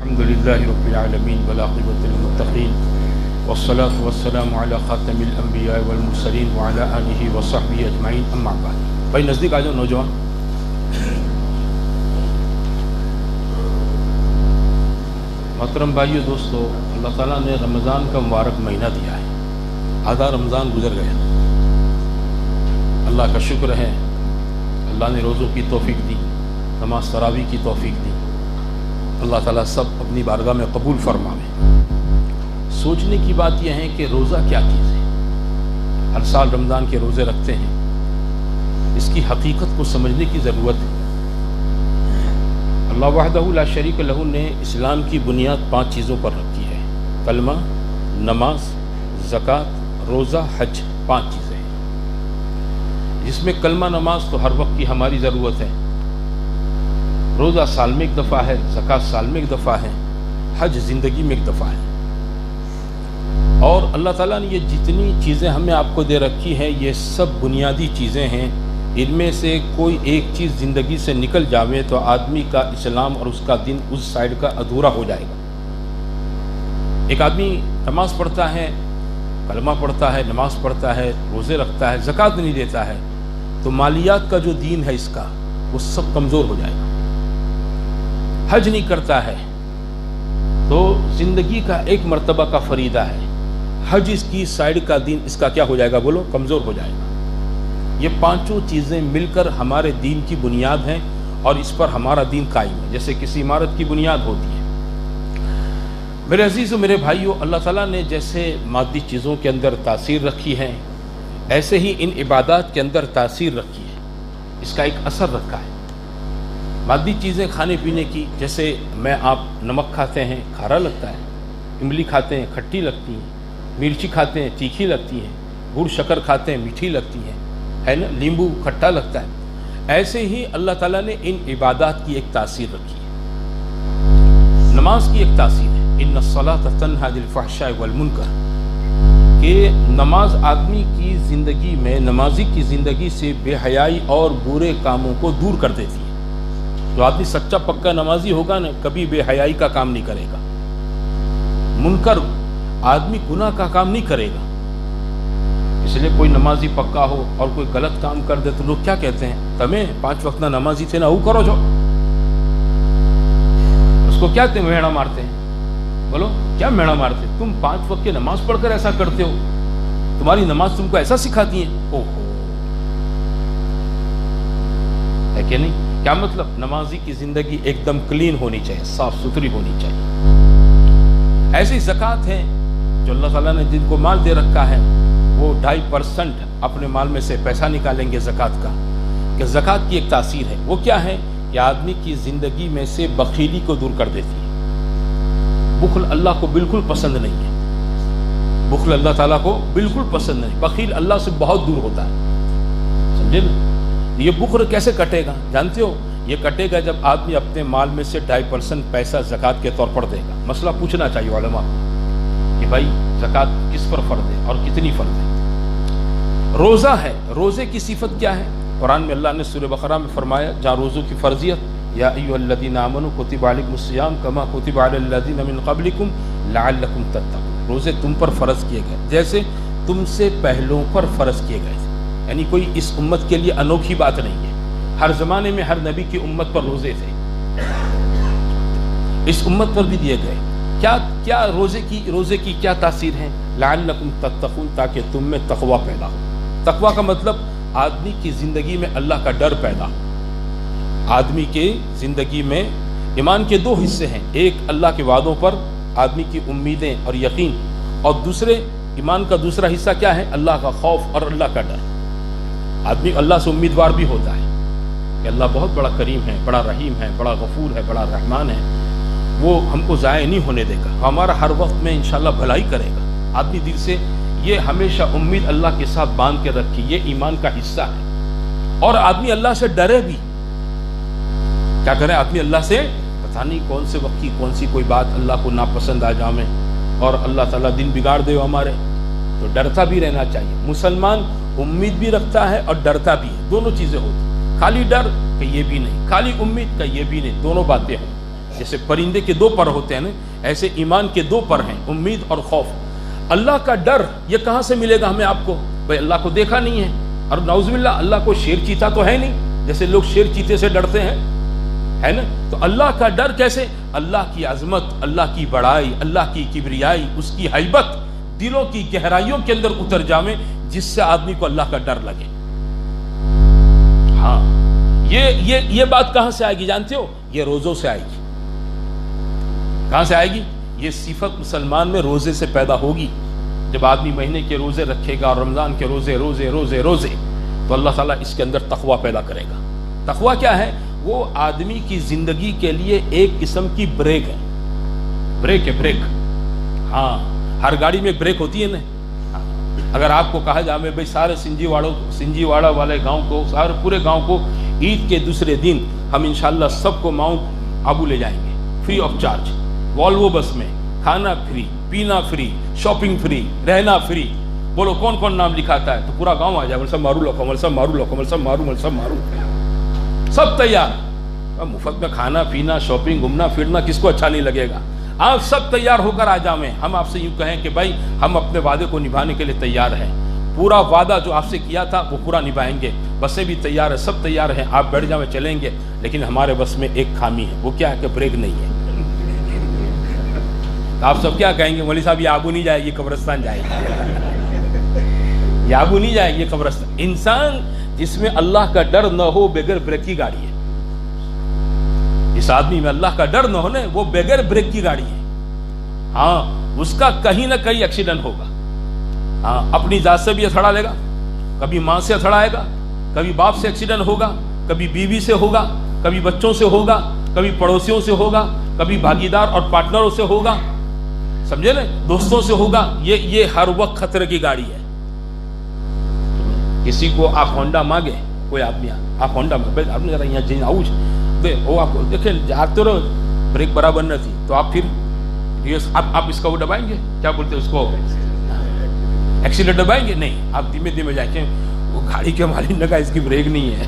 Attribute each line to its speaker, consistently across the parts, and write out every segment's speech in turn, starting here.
Speaker 1: الحمدللہ رب العالمین والعاقبۃ للمتقین والصلاة والسلام علی خاتم الانبیاء والمرسلین وعلی آلہ وصحبہ اجمعین، اما بعد۔ بھائی نزدیک آ جاؤ نوجوان۔ محترم بھائیو دوستو، اللہ تعالیٰ نے رمضان کا مبارک مہینہ دیا ہے، آدھا رمضان گزر گیا۔ اللہ کا شکر ہے، اللہ نے روزوں کی توفیق دی، نماز تراویح کی توفیق دی۔ اللہ تعالیٰ سب اپنی بارگاہ میں قبول فرمائے۔ سوچنے کی بات یہ ہے کہ روزہ کیا چیز ہے؟ ہر سال رمضان کے روزے رکھتے ہیں، اس کی حقیقت کو سمجھنے کی ضرورت ہے۔ اللہ وحدہ لا شریک لہ نے اسلام کی بنیاد 5 چیزوں پر رکھی ہے: کلمہ، نماز، زکوٰۃ، روزہ، حج۔ 5 چیزیں ہیں، جس میں کلمہ نماز تو ہر وقت کی ہماری ضرورت ہے، روزہ سال میں ایک دفعہ ہے، زکوٰۃ سال میں ایک دفعہ ہے، حج زندگی میں ایک دفعہ ہے۔ اور اللہ تعالیٰ نے یہ جتنی چیزیں ہمیں آپ کو دے رکھی ہیں، یہ سب بنیادی چیزیں ہیں۔ ان میں سے کوئی ایک چیز زندگی سے نکل جاوے تو آدمی کا اسلام اور اس کا دین اس سائیڈ کا ادھورا ہو جائے گا۔ ایک آدمی نماز پڑھتا ہے، کلمہ پڑھتا ہے، نماز پڑھتا ہے، روزے رکھتا ہے، زکوٰۃ نہیں دیتا ہے، تو مالیات کا جو دین ہے اس کا، وہ سب کمزور ہو جائے گا۔ حج نہیں کرتا ہے تو زندگی کا ایک مرتبہ کا فریضہ ہے، حج اس کی سائیڈ کا دین اس کا کیا ہو جائے گا؟ بولو، کمزور ہو جائے گا۔ یہ 5 چیزیں مل کر ہمارے دین کی بنیاد ہیں اور اس پر ہمارا دین قائم ہے، جیسے کسی عمارت کی بنیاد ہوتی ہے۔ میرے عزیزو، میرے بھائیو، اللہ تعالیٰ نے جیسے مادی چیزوں کے اندر تاثیر رکھی ہے، ایسے ہی ان عبادات کے اندر تاثیر رکھی ہے، اس کا ایک اثر رکھا ہے۔ مادی چیزیں کھانے پینے کی، جیسے آپ نمک کھاتے ہیں، کھارا لگتا ہے، املی کھاتے ہیں، کھٹی لگتی ہیں، مرچی کھاتے ہیں، تیکھی لگتی ہیں، گڑ شکر کھاتے ہیں، میٹھی لگتی ہیں، ہے نا، لیمبو کھٹا لگتا ہے۔ ایسے ہی اللہ تعالیٰ نے ان عبادات کی ایک تاثیر رکھی ہے۔ نماز کی ایک تاثیر ہے، ان الصلاۃ تنہی عن الفحشاء والمنکر، کہ نماز آدمی کی زندگی میں، نمازی کی زندگی سے بے حیائی اور برے کاموں کو دور کر دیتی ہے۔ جو آدمی سچا پکا نمازی ہوگا نا، کبھی بے حیائی کا کام نہیں کرے گا، منکر آدمی گناہ کا کام نہیں کرے گا۔ اس لیے کوئی نمازی پکا ہو اور کوئی غلط کام کر دے تو لوگ کیا کہتے ہیں؟ تمہیں 5 وقت نہ نمازی تھے، نہ وہ کرو جو۔ اس کو کیا میڑا مارتے ہیں؟ بولو، کیا میڑا مارتے ہیں؟ تم 5 وقت کی نماز پڑھ کر ایسا کرتے ہو، تمہاری نماز تم کو ایسا سکھاتی ہیں؟ اوہو، ہے کہ نہیں؟ کیا مطلب؟ نمازی کی زندگی ایک دم کلین ہونی چاہیے، صاف ستھری ہونی چاہیے۔ ایسی زکوٰۃ ہے جو اللہ تعالیٰ نے جن کو مال دے رکھا ہے، وہ 2.5% اپنے مال میں سے پیسہ نکالیں گے زکوٰۃ کا، کہ زکوٰۃ کی ایک تاثیر ہے۔ وہ کیا ہے؟ کہ آدمی کی زندگی میں سے بخیلی کو دور کر دیتی ہے۔ بخل اللہ کو بالکل پسند نہیں ہے، بخل اللہ تعالیٰ کو بالکل پسند نہیں، بخیل اللہ سے بہت دور ہوتا ہے، سمجھے نا؟ یہ بخل کیسے کٹے گا؟ جانتے ہو؟ یہ کٹے گا جب آدمی اپنے مال میں سے 2.5% پیسہ زکوٰۃ کے طور پر دے گا۔ مسئلہ پوچھنا چاہیے علماء کو کہ بھائی زکوٰۃ کس پر فرض ہے اور کتنی فرض ہے؟ روزہ ہے، روزے کی صفت کیا ہے؟ قرآن میں اللہ نے سورہ بقرہ میں فرمایا، جہاں روزوں کی فرضیت، یا ایھا الذین آمنوا کتب علیکم الصیام کما کتب علی الذین من قبلکم لعلکم تتقون۔ روزے تم پر فرض کیے گئے جیسے تم سے پہلوں پر فرض کیے گئے تھے، یعنی کوئی اس امت کے لیے انوکھی بات نہیں ہے۔ ہر زمانے میں ہر نبی کی امت پر روزے تھے، اس امت پر بھی دیے گئے۔ کیا روزے کی کیا تاثیر ہے؟ لعلکم تتقون، تاکہ تم میں تقوی پیدا ہو۔ تقوی کا مطلب آدمی کی زندگی میں اللہ کا ڈر پیدا ہو۔ آدمی کے زندگی میں ایمان کے 2 حصے ہیں، ایک اللہ کے وعدوں پر آدمی کی امیدیں اور یقین، اور دوسرے ایمان کا دوسرا حصہ کیا ہے؟ اللہ کا خوف اور اللہ کا ڈر۔ آدمی اللہ سے امیدوار بھی ہوتا ہے کہ اللہ بہت بڑا کریم ہے، بڑا رحیم ہے، بڑا غفور ہے، بڑا رحمان ہے، وہ ہم کو ضائع نہیں ہونے دے گا، ہمارا ہر وقت میں انشاءاللہ بھلائی کرے گا۔ آدمی دل سے یہ ہمیشہ امید اللہ کے ساتھ باندھ کے رکھی، یہ ایمان کا حصہ ہے۔ اور آدمی اللہ سے ڈرے بھی، کیا کرے آدمی اللہ سے؟ پتہ نہیں کون سے وقت کی کون سی کوئی بات اللہ کو ناپسند آ جائے اور اللہ تعالیٰ دن بگاڑ دے ہمارے، تو ڈرتا بھی رہنا چاہیے۔ مسلمان امید بھی رکھتا ہے اور ڈرتا بھی ہے، دونوں چیزیں ہوتی ہیں۔ خالی ڈر کہ یہ بھی نہیں، خالی امید کہ یہ بھی نہیں، دونوں باتیں ہوں۔ جیسے پرندے کے دو پر ہوتے ہیں نا، ایسے ایمان کے دو پر ہیں، امید اور خوف۔ اللہ کا ڈر یہ کہاں سے ملے گا ہمیں آپ کو؟ بھائی اللہ کو دیکھا نہیں ہے، اور نعوذ باللہ اللہ کو شیر چیتا تو ہے نہیں، جیسے لوگ شیر چیتے سے ڈرتے ہیں، ہے نا؟ تو اللہ کا ڈر کیسے؟ اللہ کی عظمت، اللہ کی بڑائی، اللہ کی کبریائی، اس کی ہیبت دلوں کی گہرائیوں کے اندر اتر جائے، جس سے آدمی کو اللہ کا ڈر لگے۔ ہاں، یہ بات کہاں سے آئے گی جانتے ہو؟ یہ روزوں سے آئے گی۔ کہاں سے آئے گی؟ یہ صفت مسلمان میں روزے سے پیدا ہوگی۔ جب آدمی مہینے کے روزے رکھے گا اور رمضان کے روزے تو اللہ تعالیٰ اس کے اندر تقویٰ پیدا کرے گا۔ تقویٰ کیا ہے؟ وہ آدمی کی زندگی کے لیے ایک قسم کی بریک ہے، بریک۔ ہاں، ہر گاڑی میں بریک ہوتی ہے نا۔ اگر آپ کو کہا جائے بھائی سارے سنجی واڑا والے گاؤں کو، سارے پورے گاؤں کو عید کے دوسرے دن ہم انشاءاللہ سب کو ماؤنٹ آبو لے جائیں گے فری آف چارج، والوو بس میں، کھانا فری، پینا فری، شاپنگ فری، رہنا فری۔ بولو کون کون نام لکھاتا ہے؟ تو پورا گاؤں آ جائے، سب مارو، سب تیار۔ مفت میں کھانا پینا، شاپنگ، گھومنا پھرنا کس کو اچھا نہیں لگے گا؟ آپ سب تیار ہو کر آ جائیں، ہم آپ سے یوں کہیں کہ بھائی ہم اپنے وعدے کو نبھانے کے لیے تیار ہیں، پورا وعدہ جو آپ سے کیا تھا وہ پورا نبھائیں گے، بسیں بھی تیار ہے، سب تیار ہیں، آپ بیٹھ جائیں چلیں گے، لیکن ہمارے بس میں ایک خامی ہے، وہ کیا ہے کہ بریک نہیں ہے۔ آپ سب کیا کہیں گے؟ مولوی صاحب یہ آبو نہیں جائے گی، قبرستان جائے گی، یہ آبو نہیں جائے گی، قبرستان۔ انسان جس میں اللہ کا ڈر نہ ہو بغیر بریک کی گاڑی ہے۔ اس آدمی میں اللہ کا ڈر نہ ہونے، وہ بغیر بریک کی گاڑی ہے۔ ہاں، اس کا کہیں نہ کہیں ایکسیڈنٹ ہوگا۔ ہاں، اپنی ذات سے بھی اتھڑا لے گا، کبھی ماں سے اتھڑائے گا، کبھی باپ سے ایکسیڈنٹ ہوگا، کبھی بیوی سے ہوگا، کبھی بچوں سے ہوگا، کبھی پڑوسیوں سے ہوگا، کبھی بھاگیدار اور پارٹنروں سے ہوگا، سمجھے نا، دوستوں سے ہوگا۔ یہ ہر وقت خطرے کی گاڑی ہے۔ کسی کو آپ ہونڈا مانگے، کوئی آدمی آپ ہونڈا مانگے، آپ نے ذرا یہاں جائیں آؤ دے، وہ آپ کو دیکھیں جاتے رہو، بریک برابر نہ تھی تو آپ پھر آپ اس کا وہ دبائیں گے، کیا بولتے ہیں اس کو، ایکسیلیٹر دبائیں گے؟ نہیں، آپ دھیمے دھیمے جائیں گے۔ وہ گاڑی کے مالک نے کہا اس کی بریک نہیں ہے۔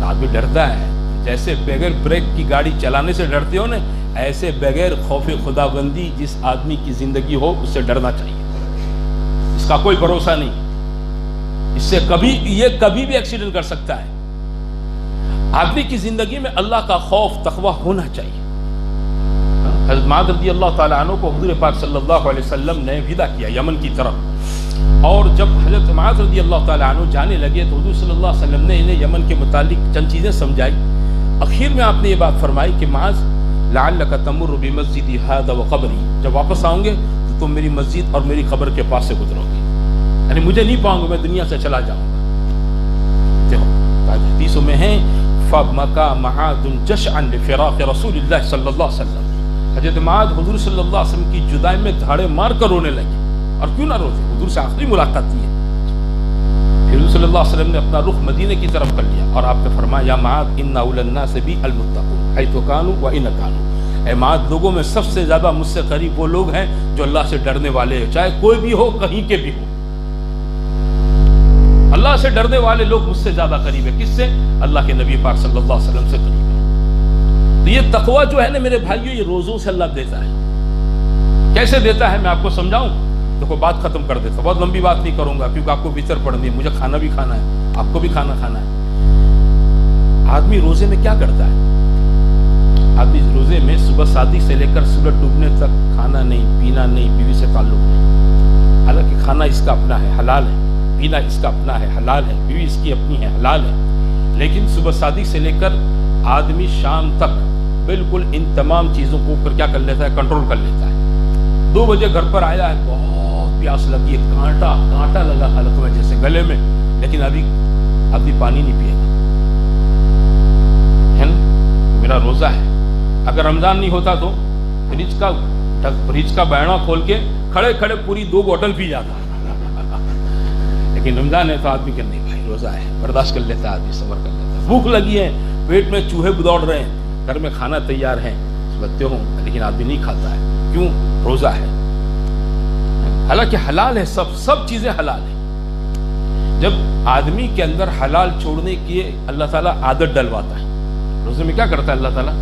Speaker 1: آدمی ڈرتا ہے، جیسے بغیر بریک کی گاڑی چلانے سے ڈرتے ہو نا، ایسے بغیر خوف خدا بندی جس آدمی کی زندگی ہو اس سے ڈرنا چاہیے۔ اس کا کوئی بھروسہ نہیں، اس سے کبھی بھی ایکسیڈنٹ کر سکتا ہے۔ آدمی کی زندگی میں اللہ کا خوف تقویٰ ہونا چاہیے۔ حضرت معاذ رضی اللہ تعالیٰ عنہ کو حضور پاک صلی اللہ علیہ وسلم نے ودا کیا یمن کی طرف، اور جب حضرت معاذ رضی اللہ تعالیٰ عنہ جانے لگے تو حضور صلی اللہ علیہ وسلم نے انہیں یمن کے متعلق چند چیزیں سمجھائی۔ اخیر میں آپ نے یہ بات فرمائی کہ معاذ لعلک تمر بمسجدی ھذا وقبری، جب واپس آؤں گے تو تم میری مسجد اور میری قبر کے پاس سے گزرو گے، یعنی مجھے نہیں پاؤں گے، میں دنیا سے چلا جاؤں گا۔ دیکھو حدیثوں میں ہیں فَمَكَى مَعَاذٌ جَشْعًا لِفِرَاقِ رسول اللہ صلی اللہ علیہ وسلم، حضرت معاذ حضور صلی اللہ علیہ وسلم کی جدائی میں دھاڑے مار کر رونے لگے، اور کیوں نہ روتے، حضور سے آخری ملاقات تھی۔ پھر حضور صلی اللہ علیہ وسلم نے اپنا رخ مدینے کی طرف کر لیا اور آپ نے فرمایا یا معاذ ان اول الناس بی المتقون حیث کانوا وان کانوا، اے معاذ لوگوں میں سب سے زیادہ مجھ سے قریب وہ لوگ ہیں جو اللہ سے ڈرنے والے ہیں، چاہے کوئی بھی ہو، کہیں کے بھی ہو۔ اللہ سے ڈرنے والے لوگ مجھ سے زیادہ قریب ہے، کس سے؟ اللہ کے نبی پاک صلی اللہ علیہ وسلم سے قریب ہے۔ تو یہ تقویٰ جو ہے نا میرے بھائیوں، یہ روزوں سے اللہ دیتا ہے۔ کیسے دیتا ہے میں آپ کو سمجھاؤں؟ دیکھو بات ختم کر دیتا، بہت لمبی بات نہیں کروں گا کیونکہ آپ کو وطر پڑھنی ہے، مجھے کھانا بھی کھانا ہے، آپ کو بھی کھانا کھانا ہے۔ آدمی روزے میں کیا کرتا ہے؟ آدمی روزے میں صبح صادق سے لے کر سورج ڈوبنے تک کھانا نہیں، پینا نہیں، بیوی سے تعلق نہیں۔ حالانکہ کھانا اس کا اپنا ہے، حلال ہے، پینا اس کا اپنا ہے، حلال ہے، بیوی اس کی اپنی ہے، حلال ہے، لیکن صبح صادق سے لے کر آدمی شام تک بالکل ان تمام چیزوں کو اوپر کیا کر لیتا ہے؟ کنٹرول کر لیتا ہے۔ 2 بجے گھر پر آیا ہے، بہت پیاس لگی ہے، کانٹا لگا حلق میں جیسے گلے میں، لیکن ابھی پانی نہیں پیے گا، ہے نا؟ میرا روزہ ہے۔ اگر رمضان نہیں ہوتا تو فریج کا بیڑا کھول کے کھڑے کھڑے پوری 2 بوتل پی جاتا، لیکن رمضان ہے تو آدمی کہ نہیں بھائی روزہ ہے، برداشت کر لیتا ہے آدمی، صبر کر لیتا ہے۔ بھوک لگی ہے، پیٹ میں چوہے دوڑ رہے ہیں، گھر میں کھانا تیار ہے، بچے ہوں لیکن آدمی نہیں کھاتا ہے، کیوں؟ روزہ ہے۔ حالانکہ حلال ہے، سب چیزیں حلال ہیں۔ جب آدمی کے اندر حلال چھوڑنے کی اللہ تعالیٰ عادت ڈلواتا ہے، روزے میں کیا کرتا ہے اللہ تعالیٰ؟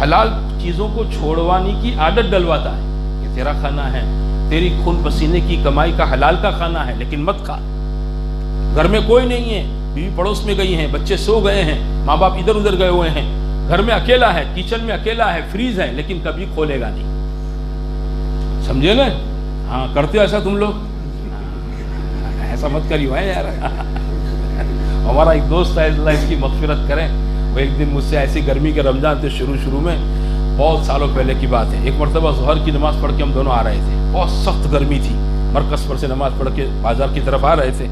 Speaker 1: حلال چیزوں کو چھوڑوانے کی عادت ڈلواتا ہے کہ تیرا کھانا ہے، تیری خون پسینے کی کمائی کا حلال کا کھانا ہے، لیکن مت کھا۔ گھر میں کوئی نہیں ہے، بیوی پڑوس میں گئی ہیں، بچے سو گئے ہیں، ماں باپ ادھر ادھر گئے ہوئے ہیں، گھر میں اکیلا ہے، کچن میں اکیلا ہے، فریز ہے، لیکن کبھی کھولے گا نہیں۔ سمجھے نا؟ ہاں، کرتے ہو ایسا تم لوگ؟ ایسا مت کریو ہے یار۔ ہمارا ایک دوست ہے، اللہ اس کی مغفرت کرے، وہ ایک دن مجھ سے ایسی گرمی کے رمضان تھے شروع میں، بہت سالوں پہلے کی بات ہے، ایک مرتبہ ظہر کی نماز پڑھ کے ہم دونوں آ رہے تھے، بہت سخت گرمی تھی، مرکز پر سے نماز پڑھ کے بازار کی طرف آ رہے تھے،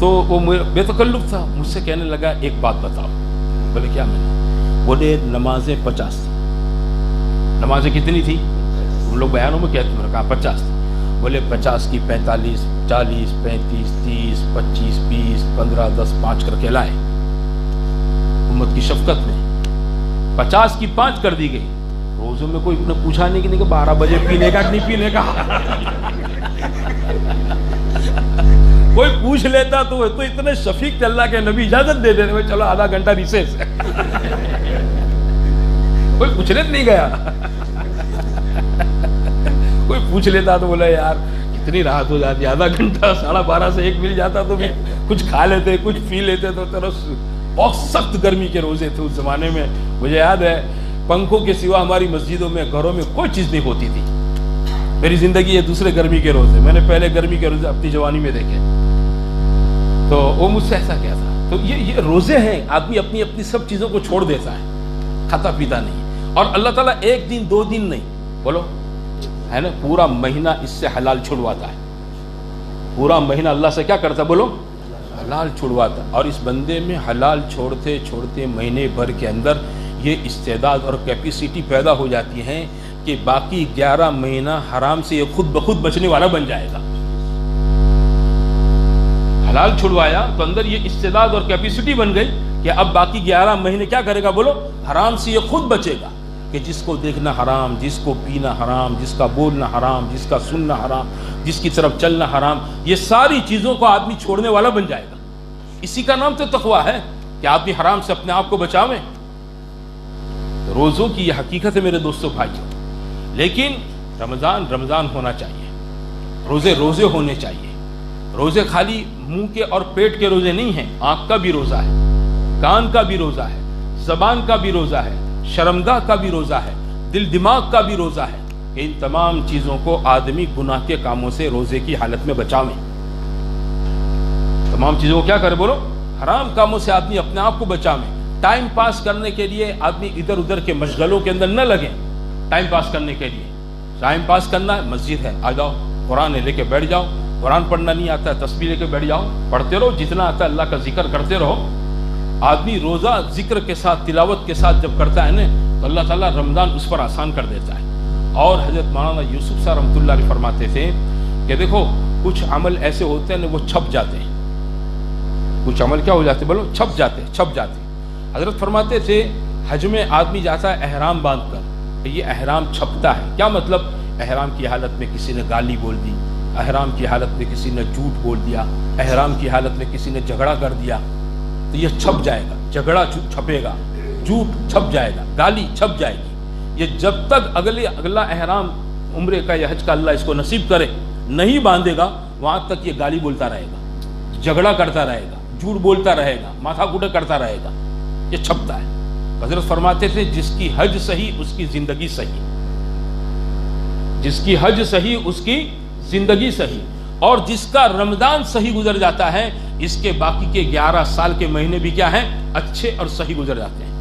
Speaker 1: تو وہ بے تکلف تھا، مجھ سے کہنے لگا ایک بات بتاؤ۔ بولے کیا؟ میں نے بولے نمازیں 50 تھی۔ نمازیں کتنی تھی؟ ہم لوگ بیانوں میں کہتے ہیں، کہا 50 تھی۔ بولے 50 کی 45، 40، 35، 30، 25، 20، 15، 10، 5 کر کے لائے امت کی شفقت میں۔ 50 کی 5 کر دی گئی۔ روزوں میں کوئی نے پوچھا نہیں کہ 12 بجے پینے کا کہ نہیں پینے کا۔ کوئی پوچھ لیتا تو اتنے شفیق تھے، اللہ کے نبی اجازت دے دیتے، چلو آدھا گھنٹہ ریسیس۔ کوئی پوچھنے نہیں گیا۔ کوئی پوچھ لیتا تو بولا یار کتنی راحت ہو جاتی، آدھا گھنٹہ 12:30 سے 1 مل جاتا تو بھی کچھ کھا لیتے، کچھ پی لیتے۔ تو بہت سخت گرمی کے روزے تھے اس زمانے میں، مجھے یاد ہے پنکھوں کے سوا ہماری مسجدوں میں گھروں میں کوئی چیز نہیں ہوتی تھی۔ میری زندگی یہ دوسرے گرمی کے روزے، میں نے پہلے گرمی کے روزے اپنی جوانی میں دیکھے، تو وہ مجھ سے ایسا کیا تھا۔ تو یہ روزے ہیں، آدمی اپنی اپنی سب چیزوں کو چھوڑ دیتا ہے، کھاتا پیتا نہیں، اور اللہ تعالیٰ 1 دن 2 دن نہیں، بولو ہے نا، پورا مہینہ اس سے حلال چھڑواتا ہے۔ پورا مہینہ اللہ سے کیا کرتا؟ بولو حلال چھڑواتا۔ اور اس بندے میں حلال چھوڑتے چھوڑتے مہینے بھر کے اندر یہ استعداد اور کیپیسٹی پیدا ہو جاتی ہے کہ باقی 11 مہینہ حرام سے یہ خود بخود بچنے والا بن جائے گا۔ حلال چھڑوایا تو اندر یہ استعداد اور کیپیسٹی بن گئی کہ اب باقی 11 مہینے کیا کرے گا؟ بولو حرام سے یہ خود بچے گا، کہ جس کو دیکھنا حرام، جس کو پینا حرام، جس کا بولنا حرام، جس کا سننا حرام، جس کی طرف چلنا حرام، یہ ساری چیزوں کو آدمی چھوڑنے والا بن جائے گا۔ اسی کا نام تو تقویٰ ہے کہ آدمی حرام سے اپنے آپ کو بچاویں۔ روزوں کی یہ حقیقت ہے میرے دوستوں بھائیوں، لیکن رمضان ہونا چاہیے، روزے ہونے چاہیے۔ روزے خالی منہ کے اور پیٹ کے روزے نہیں ہیں، آنکھ کا بھی روزہ ہے، کان کا بھی روزہ ہے، زبان کا بھی روزہ ہے، شرمگاہ کا بھی روزہ ہے، دل دماغ کا بھی روزہ ہے، کہ ان تمام چیزوں کو آدمی گناہ کے کاموں سے روزے کی حالت میں بچاویں۔ تمام چیزوں کو کیا کرے؟ بولو حرام کاموں سے آدمی اپنے آپ کو بچاویں۔ ٹائم پاس کرنے کے لیے آدمی ادھر ادھر کے مشغلوں کے اندر نہ لگیں۔ ٹائم پاس کرنے کے لیے ٹائم پاس کرنا ہے، مسجد ہے، آ جاؤ، قرآن لے کے بیٹھ جاؤ۔ قرآن پڑھنا نہیں آتا ہے، تسبیح لے کے بیٹھ جاؤ، پڑھتے رہو، جتنا آتا ہے اللہ کا ذکر کرتے رہو۔ آدمی روزہ ذکر کے ساتھ، تلاوت کے ساتھ جب کرتا ہے نا، تو اللہ تعالیٰ رمضان اس پر آسان کر دیتا ہے۔ اور حضرت مولانا یوسف صاحب رحمۃ اللہ علیہ فرماتے تھے کہ دیکھو کچھ عمل ایسے ہوتے ہیں وہ چھپ جاتے ہیں، کچھ عمل کیا ہو جاتے؟ بولو چھپ جاتے۔ حضرت فرماتے تھے حج میں آدمی جاتا ہے احرام باندھ کر، یہ احرام چھپتا ہے۔ کیا مطلب؟ احرام کی حالت میں کسی نے گالی بول دی، احرام کی حالت میں کسی نے جھوٹ بول دیا، احرام کی حالت میں کسی نے جھگڑا کر دیا، تو یہ چھپ جائے گا، جھگڑا چھپے گا، جھوٹ چھپ جائے گا، گالی چھپ جائے گی۔ یہ جب تک اگلا احرام عمرے کا یا حج کا اللہ اس کو نصیب کرے نہیں باندھے گا، وہاں تک یہ گالی بولتا رہے گا، جھگڑا کرتا رہے گا، جھوٹ بولتا رہے گا، ماتھا کوٹا کرتا رہے گا، یہ چھپتا ہے۔ حضرت فرماتے تھے جس کی حج صحیح اس کی زندگی صحیح، جس کی حج صحیح اس کی زندگی صحیح، اور جس کا رمضان صحیح گزر جاتا ہے اس کے باقی کے 11 سال کے مہینے بھی کیا ہیں؟ اچھے اور صحیح گزر جاتے ہیں۔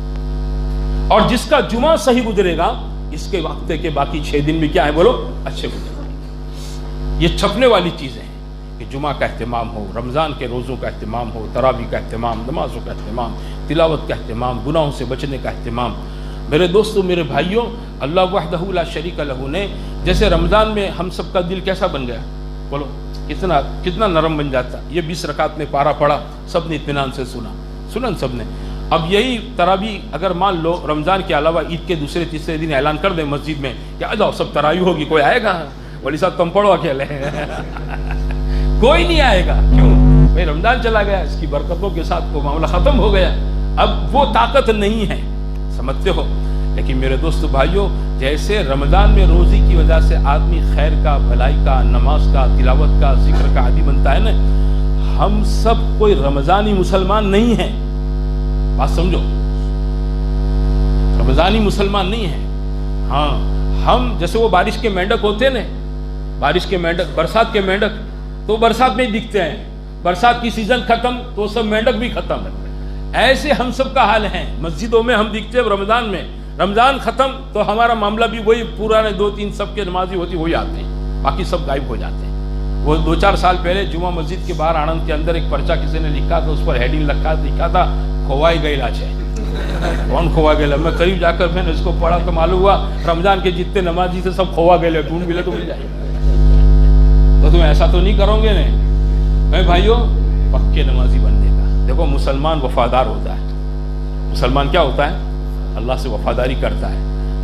Speaker 1: اور جس کا جمعہ صحیح گزرے گا اس کے وقت کے باقی 6 دن بھی کیا ہے؟ بولو اچھے گزر جائیں گے۔ یہ چھپنے والی چیزیں ہیں کہ جمعہ کا اہتمام ہو، رمضان کے روزوں کا اہتمام ہو، تراویح کا اہتمام، نمازوں کا اہتمام، تلاوت کا اہتمام، گناہوں سے بچنے کا اہتمام۔ میرے دوستوں، میرے بھائیوں، اللہ وحدہ لا شریک لہ نے جیسے رمضان میں ہم سب کا دل کیسا بن گیا؟ بولو کتنا نرم بن جاتا۔ یہ 20 رکعت میں پارا پڑا، سب نے اطمینان سے سنا سب نے۔ اب یہی تراویح اگر مان لو رمضان کے علاوہ عید کے دوسرے تیسرے دن اعلان کر دیں مسجد میں کہ آ جاؤ سب تراویح ہوگی، کوئی آئے گا؟ ولی صاحب تم پڑھو اکیلے، کوئی نہیں آئے گا۔ کیوں بھائی؟ رمضان چلا گیا، اس کی برکتوں کے ساتھ وہ معاملہ ختم ہو گیا۔ اب وہ طاقت نہیں ہے، سمجھتے ہو؟ لیکن میرے دوست بھائیوں، جیسے رمضان میں روزی کی وجہ سے آدمی خیر کا، بھلائی کا، نماز کا، تلاوت کا، ذکر کا عادی بنتا ہے نا، ہم سب کوئی رمضانی مسلمان نہیں ہیں، بات سمجھو، رمضانی مسلمان نہیں ہیں۔ ہاں، ہم جیسے وہ بارش کے مینڈک ہوتے ہیں نا، بارش کے مینڈک، برسات کے مینڈک تو برسات میں ہی دکھتے ہیں، برسات کی سیزن ختم تو سب مینڈک بھی ختم ہے، ایسے ہم سب کا حال ہے۔ مسجدوں میں ہم دکھتے ہیں رمضان میں، رمضان ختم تو ہمارا معاملہ بھی وہی، پرانے 2-3 سب کے نمازی ہوتی وہی آتے ہیں، باقی سب غائب ہو جاتے ہیں۔ وہ 2-4 سال پہلے جمعہ مسجد کے باہر آنند کے اندر ایک پرچہ کسی نے لکھا تھا، اس پر ہیڈنگ لکھا تھا کھوائی گئی لاچ ہے۔ کون کھوا گیا؟ میں قریب جا کر میں نے اس کو پڑھا تو معلوم ہوا رمضان کے جتنے نمازی تھے سب کھوا گئے، ڈھونڈ ملے تو مل جائے۔ تو تم ایسا تو نہیں کرو گے نا بھائیو، پکے نمازی بننے کا۔ دیکھو مسلمان وفادار ہوتا ہے، مسلمان کیا ہوتا ہے؟ اللہ سے وفاداری کرتا ہے۔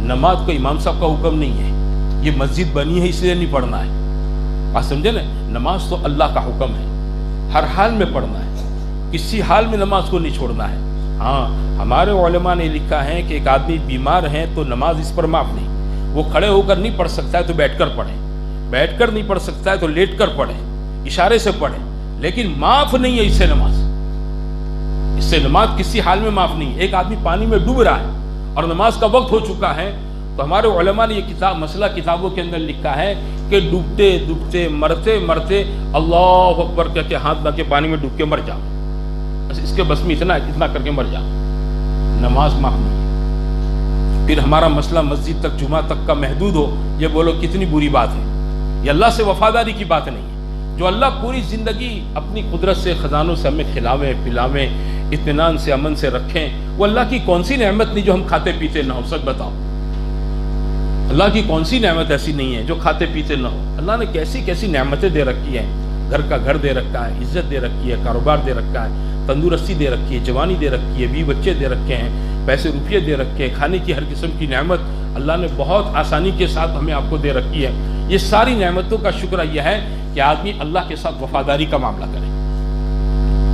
Speaker 1: نماز کو امام صاحب کا حکم نہیں ہے، یہ مسجد بنی ہے اس لیے نہیں پڑھنا ہے، آپ سمجھے نا؟ نماز تو اللہ کا حکم ہے، ہر حال میں پڑھنا ہے، کسی حال میں نماز کو نہیں چھوڑنا ہے۔ ہاں، ہمارے علماء نے لکھا ہے کہ ایک آدمی بیمار ہے تو نماز اس پر معاف نہیں، وہ کھڑے ہو کر نہیں پڑھ سکتا ہے تو بیٹھ کر پڑھیں، بیٹھ کر نہیں پڑھ سکتا ہے تو لیٹ کر پڑھیں، اشارے سے پڑھیں، لیکن معاف نہیں ہے اس سے نماز، اس سے نماز کسی حال میں معاف نہیں۔ ایک آدمی پانی میں ڈوب رہا ہے اور نماز کا وقت ہو چکا ہے تو ہمارے علماء نے یہ مسئلہ کتابوں کے اندر لکھا ہے کہ ڈوبتے ڈوبتے مرتے مرتے اللہ اکبر کہہ کے ہاتھ لا کے پانی میں ڈوب کے مر جاؤ، بس اس کے بس میں اتنا کر کے مر جاؤ، نماز معاف نہیں ہے۔ پھر ہمارا مسئلہ مسجد تک، جمعہ تک کا محدود ہو، یہ بولو کتنی بری بات ہے، یہ اللہ سے وفاداری کی بات نہیں ہے۔ جو اللہ پوری زندگی اپنی قدرت سے، خزانوں سے ہمیں کھلاویں پلاویں، اطمینان سے، امن سے رکھیں، وہ اللہ کی کون سی نعمت نہیں جو ہم کھاتے پیتے نہ ہو؟ سچ بتاؤ، اللہ کی کون سی نعمت ایسی نہیں ہے جو کھاتے پیتے نہ ہو؟ اللہ نے کیسی کیسی نعمتیں دے رکھی ہیں، گھر کا گھر دے رکھا ہے، عزت دے رکھی ہے، کاروبار دے رکھا ہے، تندرستی دے رکھی ہے، جوانی دے رکھی ہے، بیوی بچے دے رکھے ہیں، پیسے روپیے دے رکھے ہیں، کھانے کی ہر قسم کی نعمت اللہ نے بہت آسانی کے ساتھ ہمیں آپ کو دے رکھی ہے۔ یہ ساری نعمتوں کا شکر یہ ہے کہ آدمی اللہ کے ساتھ وفاداری کا معاملہ کرے،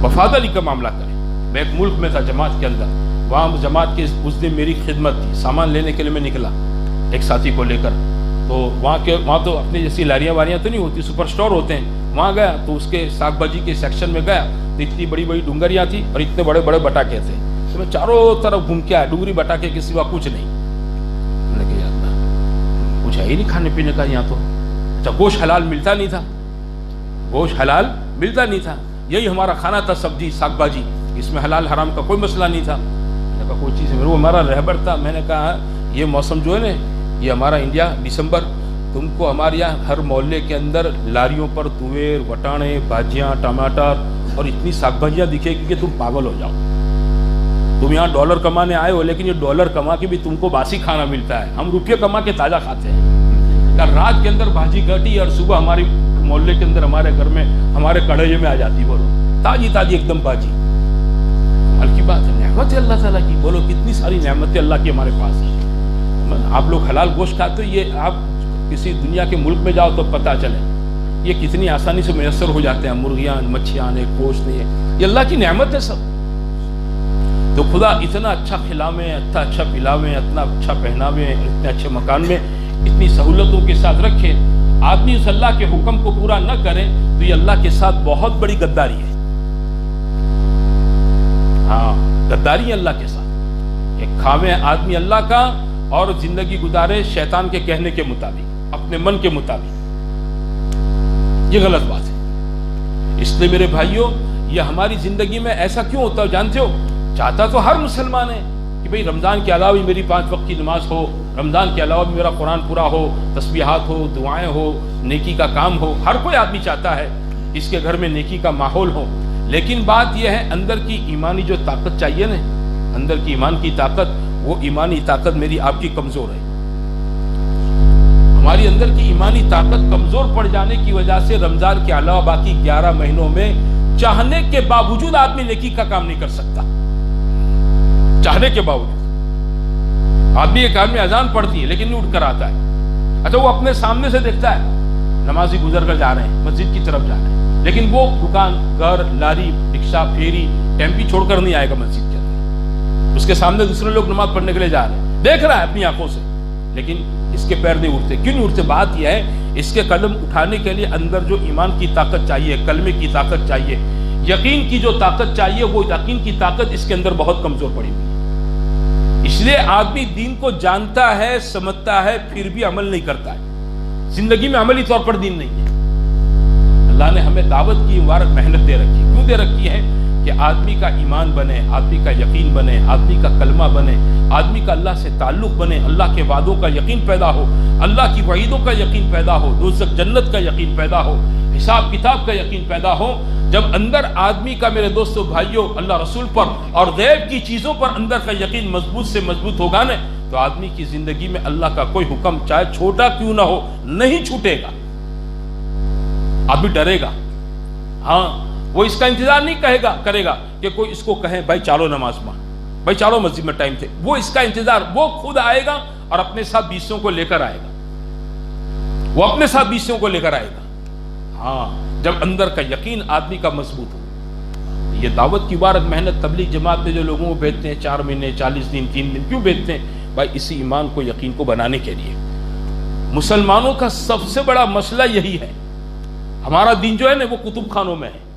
Speaker 1: وفاداری کا معاملہ کرے۔ میں ایک ملک میں تھا جماعت کے اندر، وہاں جماعت کے اس دن میری خدمت تھی، سامان لینے کے لیے میں نکلا ایک ساتھی کو لے کر، تو وہاں تو اپنی جیسی لاریاں واریاں تو نہیں ہوتی، سپر سٹور ہوتے ہیں، وہاں گیا تو اس کے ساگ بھاجی کے سیکشن میں گیا تو اتنی بڑی بڑی ڈونگریاں تھی اور اتنے بڑے بڑے بٹاکے تھے، تو میں چاروں طرف گھوم کے آیا، ڈونگری بٹاکے کے سوا کچھ نہیں۔ میں نے کہا اللہ، کچھ ہے ہی نہیں کھانے پینے کا یہاں تو۔ اچھا، گوشت حلال ملتا نہیں تھا، گوشت حلال ملتا نہیں تھا، یہی ہمارا کھانا تھا، سبزی ساگ بھاجی، اس میں حلال حرام کا کوئی مسئلہ نہیں تھا۔ میں نے کہا کوئی چیز ہے، وہ ہمارا رہبر تھا، میں نے کہا یہ موسم جو ہے نا، یہ ہمارا انڈیا دسمبر، تم کو ہمارے یہاں ہر محلے کے اندر لاریوں پر تویر، وٹانے، بھاجیاں، ٹماٹر اور اتنی ساگ بھاجیاں دکھے گی کہ تم پاگل ہو جاؤ۔ تم یہاں ڈالر کمانے آئے ہو، لیکن یہ ڈالر کما کے بھی تم کو باسی کھانا ملتا ہے، ہم روپیے کما کے تازہ کھاتے ہیں۔ رات کے اندر بھاجی گٹی اور صبح ہماری محلے کے اندر ہمارے گھر میں ہمارے کڑھائی میں آ جاتی، بولو تازی تازی ایک دم بھاجی۔ حال کی بات ہے، نعمت ہے اللہ تعالیٰ کی، بولو کتنی ساری نعمتیں اللہ کی ہمارے پاس ہیں۔ آپ لوگ حلال گوشت کھاتے ہو، یہ آپ کسی دنیا کے ملک میں جاؤ تو پتہ چلے یہ کتنی آسانی سے میسر ہو جاتے ہیں، مرغیاں، مچھیاں، گوشت، یہ اللہ کی نعمت ہے سب۔ تو خدا اتنا اچھا کھلاویں، اتنا اچھا پلاویں، اتنا اچھا پہناویں، اتنے اچھے مکان میں اتنی سہولتوں کے ساتھ رکھے، آدمی اس اللہ کے حکم کو پورا نہ کرے تو یہ اللہ کے ساتھ بہت بڑی غداری ہے۔ ہاں، غداری ہے اللہ کے ساتھ، کہ کھاویں آدمی اللہ کا اور زندگی گزارے شیطان کے کہنے کے مطابق، اپنے من کے مطابق، یہ غلط بات ہے۔ اس لیے میرے بھائیوں، یہ ہماری زندگی میں ایسا کیوں ہوتا ہے جانتے ہو؟ چاہتا تو ہر مسلمان ہے کہ بھئی رمضان کے علاوہ بھی میری 5 وقت کی نماز ہو، رمضان کے علاوہ بھی میرا قرآن پورا ہو، تسبیحات ہو، دعائیں ہو، نیکی کا کام ہو، ہر کوئی آدمی چاہتا ہے اس کے گھر میں نیکی کا ماحول ہو۔ لیکن بات یہ ہے، اندر کی ایمانی جو طاقت چاہیے نا، اندر کی ایمان کی طاقت، وہ ایمانی طاقت میری آپ کی کمزور ہے۔ ہماری اندر کی ایمانی طاقت کمزور پڑ جانے کی وجہ سے رمضان کے علاوہ باقی 11 مہینوں میں چاہنے کے باوجود آدمی نیکی کا کام نہیں کر سکتا، چاہنے کے باوجود۔ آدمی ایک آدمی اذان پڑھتی ہے لیکن نہیں اٹھ کر آتا ہے، اچھا وہ اپنے سامنے سے دیکھتا ہے نمازی گزر کر جا رہے ہیں، مسجد کی طرف جا رہے ہیں، لیکن وہ دکان، گھر، لاری، رکشہ، پھیری، ٹیمپی چھوڑ کر نہیں آئے گا مسجد کے اندر، اس کے سامنے دوسرے لوگ نماز پڑھنے کے لیے جا رہے ہیں، دیکھ رہا ہے اپنی آنکھوں سے، لیکن اس کے پیر نہیں اٹھتے. کیوں نہیں اٹھتے؟ بات یہ ہے اس کے قدم اٹھانے کے لیے اندر جو ایمان کی طاقت چاہیے، کلمے کی طاقت چاہیے، یقین کی جو طاقت چاہیے، وہ یقین کی طاقت اس کے اندر بہت کمزور پڑی ہوئی ہے. اس لیے آدمی دین کو جانتا ہے، سمجھتا ہے، پھر بھی عمل نہیں کرتا ہے. زندگی میں عملی طور پر دین نہیں ہے. اللہ نے ہمیں دعوت کی مبارک محنت دے رکھی. کیوں دے رکھی ہے؟ کہ آدمی کا ایمان بنے، آدمی کا یقین بنے، آدمی کا کلمہ بنے، آدمی کا اللہ سے تعلق بنے، اللہ کے وعدوں کا یقین پیدا ہو، اللہ کی وعیدوں کا یقین پیدا ہو، دوزخ جنت کا یقین پیدا ہو، حساب کتاب کا یقین پیدا ہو. جب اندر آدمی کا، میرے دوستو بھائیوں، اللہ رسول پر اور غیب کی چیزوں پر اندر کا یقین مضبوط سے مضبوط ہوگا نا، تو آدمی کی زندگی میں اللہ کا کوئی حکم چاہے چھوٹا کیوں نہ ہو نہیں چھوٹے گا. آدمی ڈرے گا. ہاں، وہ اس کا انتظار نہیں کرے گا کہ کوئی اس کو کہے بھائی چالو نماز پڑھ، بھائی چالو مسجد میں ٹائم تھے. وہ اس کا انتظار، وہ خود آئے گا اور اپنے ساتھ بیسوں کو لے کر آئے گا. وہ اپنے ساتھ بیسوں کو لے کر آئے گا. ہاں، جب اندر کا یقین آدمی کا مضبوط ہو. یہ دعوت کی مبارک محنت تبلیغ جماعت میں جو لوگوں کو بھیجتے ہیں 4 مہینے 40 دن 3 دن، کیوں بھیجتے ہیں؟ بھائی اسی ایمان کو، یقین کو بنانے کے لیے. مسلمانوں کا سب سے بڑا مسئلہ یہی ہے. ہمارا دین جو ہے نا وہ کتب خانوں میں ہے.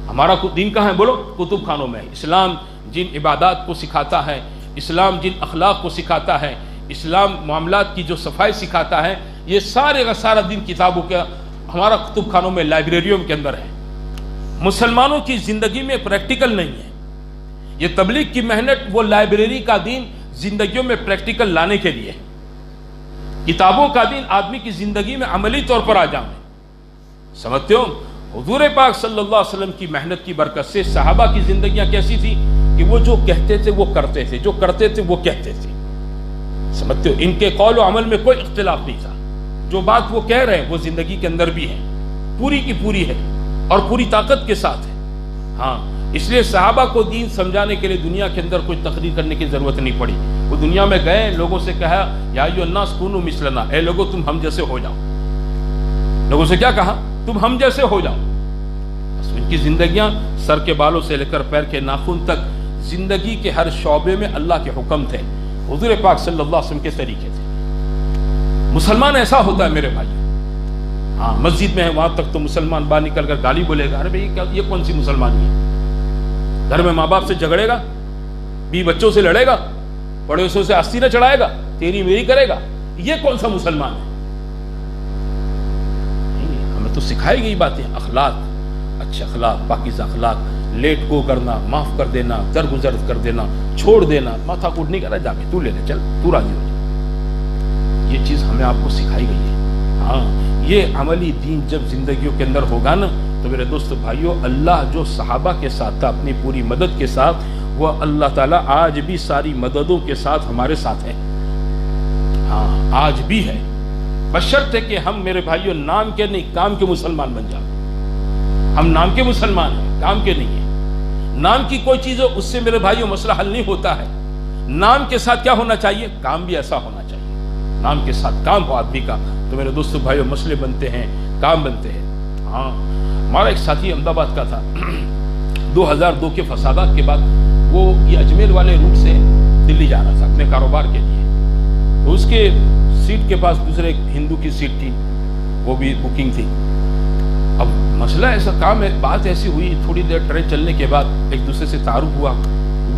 Speaker 1: ہمارا دین کہاں ہے؟ بولو، کتب خانوں میں ہے. اسلام جن عبادات کو سکھاتا ہے، اسلام جن اخلاق کو سکھاتا ہے، اسلام معاملات کی جو صفائی سکھاتا ہے، یہ سارے کا سارا دین کتابوں کا ہمارا کتب خانوں میں، لائبریریوں کے اندر ہے. مسلمانوں کی زندگی میں پریکٹیکل نہیں ہے. یہ تبلیغ کی محنت، وہ لائبریری کا دین زندگیوں میں پریکٹیکل لانے کے لیے. کتابوں کا دین آدمی کی زندگی میں عملی طور پر آ جائے. سمجھتے ہو؟ حضور پاک صلی اللہ علیہ وسلم کی محنت کی برکت سے صحابہ کی زندگیاں کیسی تھی کہ وہ جو کہتے تھے وہ کرتے تھے، جو کرتے تھے وہ کہتے تھے. سمجھتے ہو؟ ان کے قول و عمل میں کوئی اختلاف نہیں تھا. جو بات وہ کہہ رہے ہیں وہ زندگی کے اندر بھی ہے، پوری کی پوری ہے اور پوری طاقت کے ساتھ ہے. ہاں، اس لیے صحابہ کو دین سمجھانے کے لیے دنیا کے اندر کوئی تقریر کرنے کی ضرورت نہیں پڑی. وہ دنیا میں گئے، لوگوں سے کہا یا ایھا الناس کونوا مثلنا، اے لوگوں تم ہم جیسے ہو جاؤ. لوگوں سے کیا کہا؟ تم ہم جیسے ہو جاؤ. بس ان کی زندگیاں سر کے بالوں سے لے کر پیر کے ناخن تک، زندگی کے ہر شعبے میں اللہ کے حکم تھے، حضور پاک صلی اللہ علیہ وسلم کے طریقے تھے. مسلمان ایسا ہوتا ہے میرے بھائی. ہاں، مسجد میں ہے وہاں تک تو مسلمان باہر نکل کر گالی بولے گا، ارے بھائی یہ کون سی مسلمانی ہے؟ گھر میں ماں باپ سے جھگڑے گا، بیوی بچوں سے لڑے گا، پڑوسیوں سے آستینہ چڑھائے گا، تیری میری کرے گا. یہ کون سا مسلمان ہے؟ ہمیں تو سکھائی گئی باتیں، اخلاق، اچھے اخلاق، پاکیزہ اخلاق، لیٹ گو کرنا، معاف کر دینا، درگزر کر دینا، چھوڑ دینا، ماتھا کوٹ نہیں کرا، جا کے تو لے لے، چل تو راضی ہو جا. یہ چیز ہمیں آپ کو سکھائی گئی ہے. ہاں، یہ عملی دین جب زندگیوں کے اندر ہوگا نا، تو میرے دوست بھائیوں، اللہ جو صحابہ کے ساتھ تھا اپنی پوری مدد کے ساتھ، وہ اللہ تعالیٰ آج بھی ساری مددوں کے ساتھ ہمارے ساتھ ہے. ہاں، آج بھی ہے، بشرط ہے کہ ہم میرے بھائیوں نام کے نہیں کام کے مسلمان بن جائیں. ہم نام کے مسلمان ہیں، کام کے نہیں ہیں. نام کی کوئی چیز ہو اس سے میرے بھائیوں مسئلہ حل نہیں ہوتا ہے. نام کے ساتھ کیا ہونا چاہیے؟ کام بھی ایسا ہونا چاہیے. نام کے ساتھ کام ہو آدمی کا، تو میرے دوستو بھائیوں مسئلے بنتے ہیں، کام بنتے ہیں. ہاں، ہمارا ایک ساتھی احمد آباد کا تھا. 2002 کے فسادات کے بعد وہ یہ اجمیر والے روٹ سے دلی جا رہا تھا اپنے کاروبار کے لیے. تو اس کے سیٹ کے پاس دوسرے ایک ہندو کی سیٹ تھی، وہ بھی بکنگ تھی. اب مسئلہ ایسا، کام ہے، بات ایسی ہوئی، تھوڑی دیر ٹرین چلنے کے بعد ایک دوسرے سے تعارف ہوا.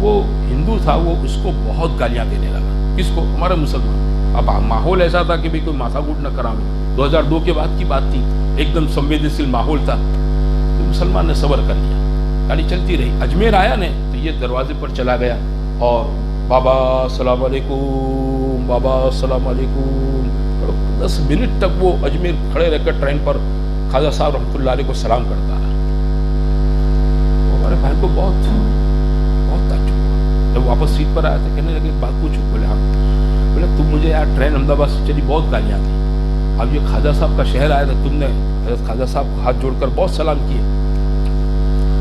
Speaker 1: وہ ہندو تھا، وہ اس کو بہت گالیاں دینے لگا. کس کو؟ ہمارے مسلمان. اب ماحول ایسا تھا کہ کوئی ماتھا کوٹ نہ کرا. 2002 کے بعد کی بات تھی، ایک دم سنویدنشیل ماحول تھا. تو مسلمان نے صبر کر لیا، گاڑی چلتی رہی. اجمیر آیا نے تو یہ دروازے پر چلا گیا اور بابا السلام علیکم، بابا السلام علیکم. 10 منٹ تک وہ اجمیر کھڑے رہ کر ٹرین پر خواجہ صاحب رحمۃ اللہ علیہ کو سلام کرتا رہا. ہمارے بھائی کو بہت تعجب ہوا. جب واپس سیٹ پر آیا تھا کہنے لگے بات پوچھو. بولے ہاں. بولے تم مجھے یار ٹرین احمد آباد سے چلی، بہت گالیاں تھیں. اب یہ خواجہ صاحب کا شہر آیا تھا، تم نے حضرت خواجہ صاحب کو ہاتھ جوڑ کر بہت سلام کیے.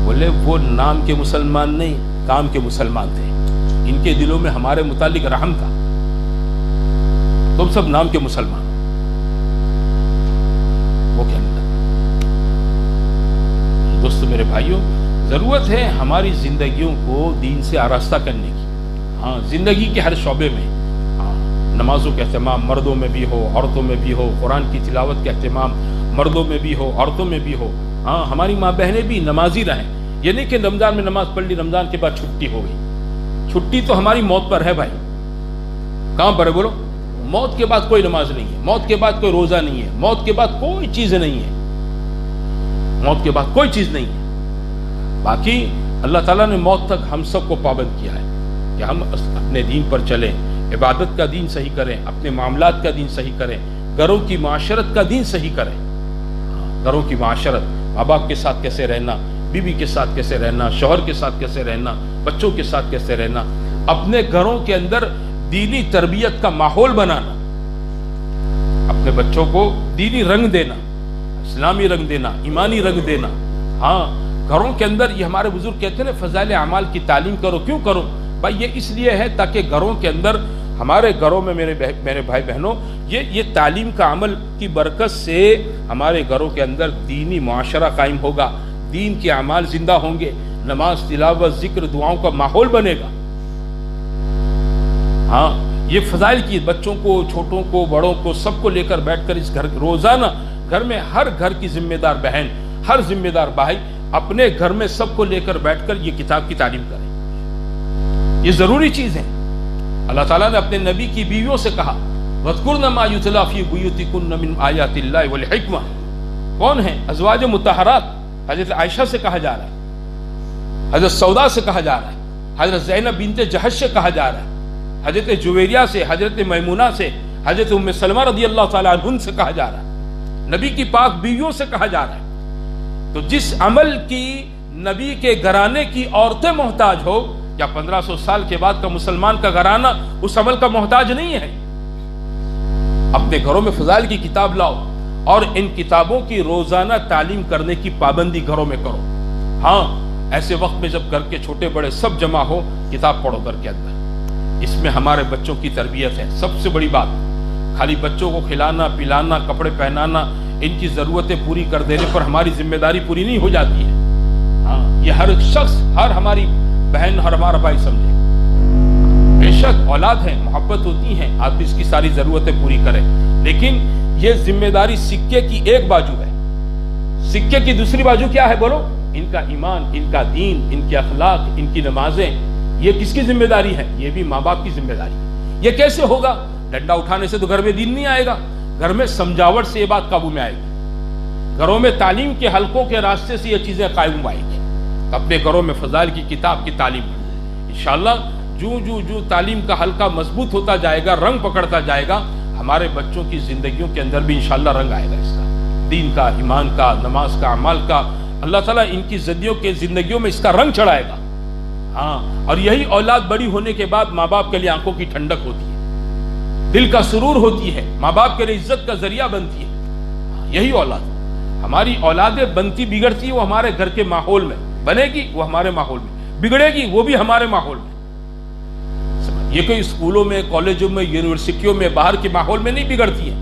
Speaker 1: بولے وہ نام کے مسلمان نہیں، کام کے مسلمان تھے. ان کے دلوں میں ہمارے متعلق رحم تھا. تم سب نام کے مسلمان. وہ کہنے لگا. دوستو میرے بھائیوں، ضرورت ہے ہماری زندگیوں کو دین سے آراستہ کرنے کی. ہاں زندگی کے ہر شعبے میں نمازوں کا اہتمام مردوں میں بھی ہو عورتوں میں بھی ہو، قرآن کی تلاوت کا اہتمام مردوں میں بھی ہو عورتوں میں بھی ہو. ہاں ہماری ماں بہنیں بھی نمازی رہیں. یہ نہیں کہ رمضان میں نماز پڑھ لی رمضان کے بعد چھٹی ہو گئی. چھٹی تو ہماری موت پر ہے بھائی. کہاں پر ہے بولو؟ موت کے بعد کوئی نماز نہیں ہے، موت کے بعد کوئی روزہ نہیں ہے، موت کے بعد کوئی چیز نہیں ہے، موت کے بعد کوئی چیز نہیں ہے. باقی اللہ تعالیٰ نے موت تک ہم سب کو پابند کیا ہے کہ ہم اپنے دین پر چلیں، عبادت کا دین صحیح کریں، اپنے معاملات کا دین صحیح کریں، گھروں کی معاشرت کا دین صحیح کریں. گھروں کی معاشرت، ماں باپ کے ساتھ کیسے رہنا، بیوی کے ساتھ کیسے رہنا، شوہر کے ساتھ کیسے رہنا، بچوں کے ساتھ کیسے رہنا، اپنے گھروں کے اندر دینی تربیت کا ماحول بنانا، اپنے بچوں کو دینی رنگ دینا، اسلامی رنگ دینا، ایمانی رنگ دینا. ہاں گھروں کے اندر یہ ہمارے بزرگ کہتے ہیں نا فضائل اعمال کی تعلیم کرو. کیوں کرو بھائی؟ یہ اس لیے ہے تاکہ گھروں کے اندر، ہمارے گھروں میں میرے بھائی بہنوں، یہ تعلیم کا عمل کی برکت سے ہمارے گھروں کے اندر دینی معاشرہ قائم ہوگا، دین کے اعمال زندہ ہوں گے، نماز تلاوت ذکر دعاؤں کا ماحول بنے گا. ہاں یہ فضائل کی بچوں کو، چھوٹوں کو، بڑوں کو، سب کو لے کر بیٹھ کر اس گھر روزانہ گھر میں ہر گھر کی ذمہ دار بہن، ہر ذمہ دار بھائی اپنے گھر میں سب کو لے کر بیٹھ کر یہ کتاب کی تعلیم کریں. یہ ضروری چیز ہے. اللہ تعالیٰ نے اپنے نبی کی بیویوں سے کہا وَاذْكُرْنَ مَا يُتْلَىٰ فِي بُيُوتِكُنَّ مِنْ آيَاتِ اللَّهِ وَالْحِكْمَةِ. کون ہیں؟ ازواج مطہرات. حضرت عائشہ سے کہا جا رہا ہے، حضرت سودا سے کہا جا رہا ہے، حضرت زینب بنت جہش سے کہا جا رہا ہے، حضرت جویریہ سے، حضرت میمونہ سے، حضرت ام سلمہ رضی اللہ تعالیٰ عنہ سے کہا جا رہا ہے، نبی کی پاک بیویوں سے کہا جا رہا ہے. تو جس عمل کی نبی کے گھرانے کی عورتیں محتاج ہو، یا 1500 سال کے بعد کا مسلمان کا گھرانہ اس عمل کا محتاج نہیں ہے. اپنے گھروں میں فضائل کی کتاب لاؤ اور ان کتابوں کی روزانہ تعلیم کرنے کی پابندی گھروں میں کرو. ہاں ایسے وقت میں جب گھر کے چھوٹے بڑے سب جمع ہو، کتاب پڑھو گھر کے اندر. اس میں ہمارے بچوں کی تربیت ہے سب سے بڑی بات. خالی بچوں کو کھلانا پلانا کپڑے پہنانا ان کی ضرورتیں پوری کر دینے پر ہماری ذمہ داری پوری نہیں ہو جاتی ہے. ہاں یہ ہر شخص، ہر ہماری بہن، ہر ہمارا بھائی سمجھے. بے شک اولاد ہے، محبت ہوتی ہے، آپ اس کی ساری ضرورتیں پوری کریں، لیکن یہ ذمہ داری سکے کی ایک بازو ہے. سکے کی دوسری بازو کیا ہے بولو؟ ان کا ایمان، ان کا دین، ان کے اخلاق، ان کی نمازیں. یہ کس کی ذمہ داری ہے؟ یہ بھی ماں باپ کی ذمہ داری ہے. یہ کیسے ہوگا؟ ڈنڈا اٹھانے سے تو گھر میں دین نہیں آئے گا. گھر میں سمجھاوٹ سے یہ بات قابو میں آئے گی. گھروں میں تعلیم کے حلقوں کے راستے سے یہ چیزیں قائم آئیں گی. اپنے گھروں میں فضائل کی کتاب کی تعلیم انشاءاللہ جو تعلیم کا حلقہ مضبوط ہوتا جائے گا، رنگ پکڑتا جائے گا، ہمارے بچوں کی زندگیوں کے اندر بھی انشاءاللہ رنگ آئے گا، اس کا دین کا، ایمان کا، نماز کا، اعمال کا. اللہ تعالیٰ ان کی زندگیوں میں اس کا رنگ چڑھائے گا. ہاں اور یہی اولاد بڑی ہونے کے بعد ماں باپ کے لیے آنکھوں کی ٹھنڈک ہوتی ہے، دل کا سرور ہوتی ہے، ماں باپ کے لیے عزت کا ذریعہ بنتی ہے. یہی اولاد، ہماری اولادیں بنتی بگڑتی وہ ہمارے گھر کے ماحول میں بنے گی، وہ ہمارے ماحول میں بگڑے گی، وہ بھی ہمارے ماحول میں. یہ کوئی اسکولوں میں، کالجوں میں، یونیورسٹیوں میں، باہر کے ماحول میں نہیں بگڑتی ہے.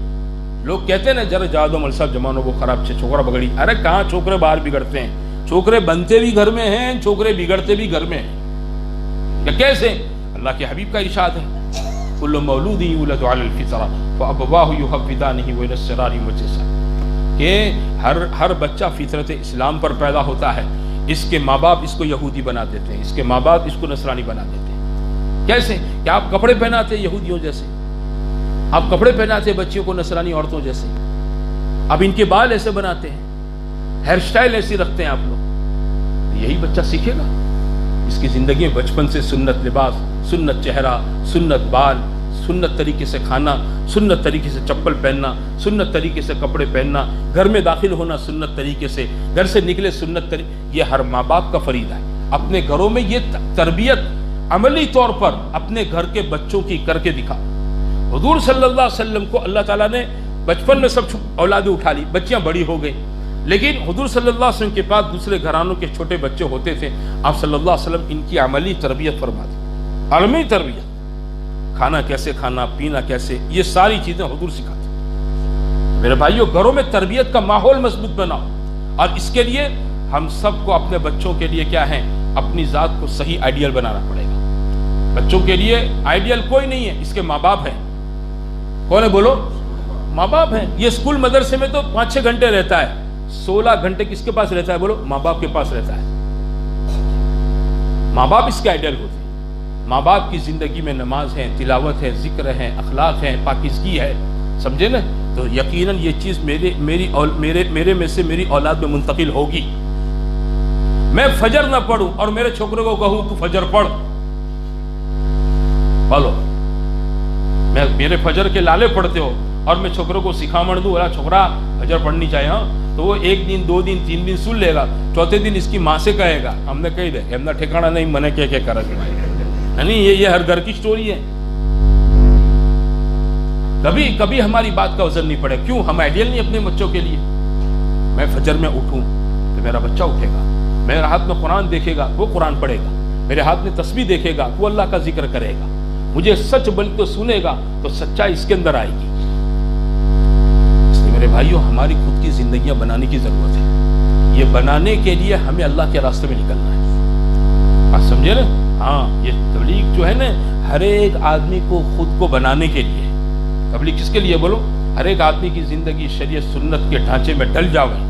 Speaker 1: لوگ کہتے ہیں نا ذرا جادو مل صاحب جمانوں کو خراب سے چھوکرا بگڑی. ارے کہاں چھوکرے باہر بگڑتے ہیں؟ چھوکرے بنتے بھی گھر میں ہیں، چھوکرے بگڑتے بھی گھر میں ہیں. یا کیسے؟ اللہ کے حبیب کا ارشاد ہے کل مولود یولد علی الفطرہ فابواہ یحودانہ وینصرانہ مجوسا، کہ ہر بچہ فطرت اسلام پر پیدا ہوتا ہے، اس کے ماں باپ اس کو یہودی بنا دیتے ہیں، اس کے ماں باپ اس کو نصرانی بنا دیتے ہیں. کیسے؟ کہ آپ کپڑے پہناتے یہودیوں جیسے، آپ کپڑے پہناتے بچیوں کو نصرانی عورتوں جیسے، اب ان کے بال ایسے بناتے ہیں، ہیئر سٹائل ایسی رکھتے ہیں آپ لوگ. یہی بچہ سیکھے گا. اس کی زندگی میں بچپن سے سنت لباس، سنت چہرہ، سنت بال، سنت طریقے سے کھانا، سنت طریقے سے چپل پہننا، سنت طریقے سے کپڑے پہننا، گھر میں داخل ہونا سنت طریقے سے، گھر سے نکلے سنت طریقے. یہ ہر ماں باپ کا فریضہ ہے اپنے گھروں میں یہ تربیت عملی طور پر اپنے گھر کے بچوں کی کر کے دکھا. حضور صلی اللہ علیہ وسلم کو اللہ تعالیٰ نے بچپن میں سب اولادیں اٹھا لی، بچیاں بڑی ہو گئی، لیکن حضور صلی اللہ علیہ وسلم کے پاس دوسرے گھرانوں کے چھوٹے بچے ہوتے تھے. آپ صلی اللہ علیہ وسلم ان کی عملی تربیت فرماتے، عالمی تربیت، کھانا کیسے کھانا، پینا کیسے، یہ ساری چیزیں حضور سکھاتے. میرے بھائیوں گھروں میں تربیت کا ماحول مضبوط بناؤ، اور اس کے لیے ہم سب کو اپنے بچوں کے لیے کیا ہے، اپنی ذات کو صحیح آئیڈیل بنانا پڑے گا. بچوں کے لیے آئیڈیل کوئی نہیں ہے، اس کے ماں باپ ہیں. کون ہے بولو؟ ماں باپ ہیں. یہ اسکول مدرسے میں تو 5-6 گھنٹے رہتا ہے، 16 گھنٹے کس کے پاس رہتا ہے بولو؟ ماں باپ کے پاس رہتا ہے. ماں باپ اس کے آئیڈیل ہوتے ہیں. ماں باپ کی زندگی میں نماز ہے، تلاوت ہے، ذکر ہے، اخلاق ہے، پاکیزگی ہے، سمجھے نا؟ تو یقیناً یہ چیز میرے میں سے میری اولاد میں منتقل ہوگی. میں فجر نہ پڑھوں اور میرے چھوکروں کو کہوں تو فجر پڑھ، بولو میرے فجر کے لالے پڑھتے ہو اور میں چھوکروں کو سکھا مڑ دوں چھوکرا فجر پڑھنی چاہیے، ہاں تو وہ 1 دن 2 دن 3 دن سن لے گا، چوتھے دن اس کی ماں سے کہے گا ہم نے کہی دے ہم نے ٹھکانا نہیں منے کیا کرا نہیں. یہ ہر گھر کی سٹوری ہے. کبھی ہماری بات کا وزن نہیں پڑے. کیوں؟ ہم آئیڈیل نہیں اپنے بچوں کے لیے. میں فجر میں اٹھوں تو میرا بچہ اٹھے گا، میرے ہاتھ میں قرآن دیکھے گا وہ قرآن پڑھے گا، میرے ہاتھ میں تسبیح دیکھے گا وہ اللہ کا ذکر کرے گا، مجھے سچ بول تو سنے گا تو سچائی اس کے اندر آئے گی. اس لیے میرے بھائیوں ہماری خود کی زندگیاں بنانے کی ضرورت ہے. یہ بنانے کے لیے ہمیں اللہ کے راستے میں نکلنا ہے. آپ سمجھے نا؟ ہاں یہ تبلیغ جو ہے نا ہر ایک آدمی کو خود کو بنانے کے لیے. تبلیغ کس کے لیے بولو؟ ہر ایک آدمی کی زندگی شریعت سنت کے ڈھانچے میں ڈل جاوے،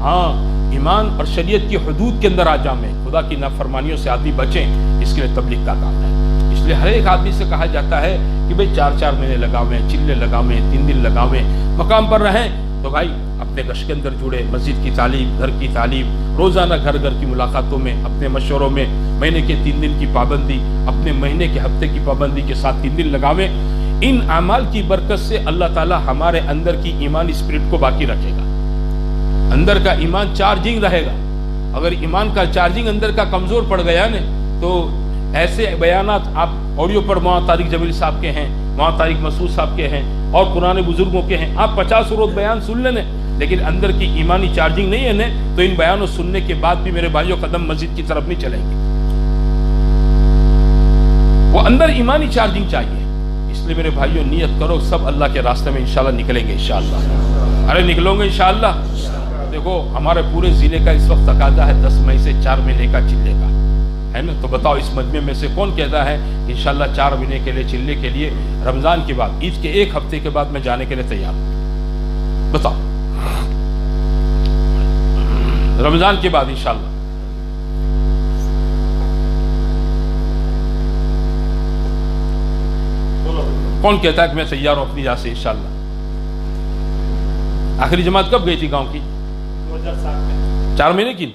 Speaker 1: ہاں ایمان اور شریعت کی حدود کے اندر آ جائیں، خدا کی نافرمانیوں سے آدمی بچیں. اس کے لیے تبلیغ کا کام ہے. اس لیے ہر ایک آدمی سے کہا جاتا ہے کہ بھئی 4 مہینے لگاویں، چلے لگاویں، 3 دن لگاویں، مقام پر رہیں تو بھائی اپنے گشت کے اندر جڑے، مسجد کی تعلیم، گھر کی تعلیم، روزانہ گھر کی ملاقاتوں میں، اپنے مشوروں میں، مہینے کے 3 دن کی پابندی، اپنے مہینے کے ہفتے کی پابندی کے ساتھ 3 دن لگاویں. ان اعمال کی برکت سے اللہ تعالی ہمارے اندر کی ایمانی اسپرٹ کو باقی رکھے گا. اندر کا ایمان چارجنگ رہے گا. اگر ایمان کا چارجنگ اندر کا کمزور پڑ گیا نا تو ایسے بیانات آپ آڈیو پر مولانا طارق جمیل صاحب کے ہیں، مولانا طارق مسعود صاحب کے ہیں اور قرآن بزرگوں کے ہیں، آپ 50 روز بیان سن لیں لیکن اندر کی ایمانی چارجنگ نہیں ہے نا تو ان بیانوں سننے کے بعد بھی میرے بھائیوں قدم مسجد کی طرف نہیں چلیں گے. وہ اندر ایمانی چارجنگ چاہیے. اس لیے میرے بھائیوں نیت کرو سب اللہ کے راستے میں انشاءاللہ نکلیں گے. انشاءاللہ ارے نکلو گے انشاءاللہ. دیکھو ہمارے پورے ضلع کا اس وقت تقاضا ہے 10 مئی سے 4 مہینے کا چلے کا ہے نا. تو بتاؤ اس مجمع میں سے کون کہتا ہے کہ انشاءاللہ 4 مہینے کے لیے چلے کے لیے رمضان کے بعد عید کے 1 ہفتے کے بعد میں جانے کے لیے تیار ہوں؟ بتاؤ رمضان کے بعد انشاءاللہ. کون کہتا ہے کہ میں تیار ہوں اپنی جگہ سے انشاءاللہ؟ آخری جماعت کب گئی تھی گاؤں کی؟
Speaker 2: 2007 میں.
Speaker 1: 4 مہینے کی؟